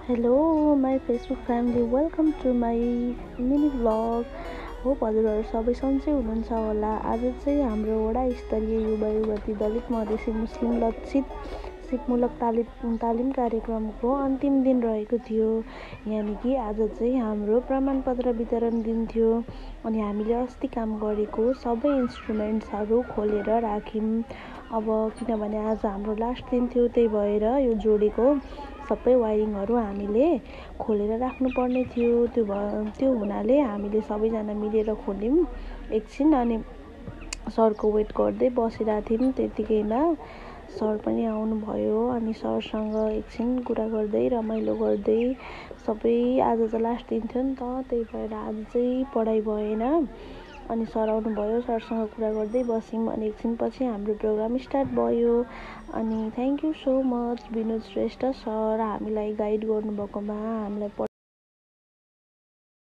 Hello, my Facebook family. Welcome to my mini vlog. Hope हजुरहरू सबै सन्चै हुनुहुन्छ होला। आज चाहिँ हाम्रो वडा स्तरीय युवा युवती दलित मधेसी मुस्लिम लक्षित सिपमूलक तालिम कार्यक्रमको अन्तिम दिन रहेको थियो। यानि कि आज चाहिँ हाम्रो प्रमाणपत्र वितरण दिन थियो। अनि हामीले अस्ति काम गरेको सबै इन्स्ट्रुमेन्ट्सहरू खोलेर राख्यौँ। अब किनभने आज हाम्रो लास्ट दिन थियो, त्यही भएर यो जोडेको सबै वायरिङहरू हामीले खोलेर राख्नुपर्ने थियो। त्यो हुनाले हामीले सबैजना मिलेर खोल्यौँ एकछिन। अनि सरको वेट गर्दै बसिरहेको थियौँ। त्यतिकैमा सर पनि आउनुभयो। अनि सरसँग एकछिन कुरा गर्दै रमाइलो गर्दै सबै आज त लास्ट दिन थियो नि त, त्यही भएर आज चाहिँ पढाइ भएन। अनि सर आउनुभयो, सरसँग कुरा गर्दै बस्यौँ। अनि एकछिनपछि हाम्रो प्रोग्राम स्टार्ट भयो। अनि thank you so much Vinod Shrestha sir, हामीलाई गाइड गर्नुभएकोमा, हामीलाई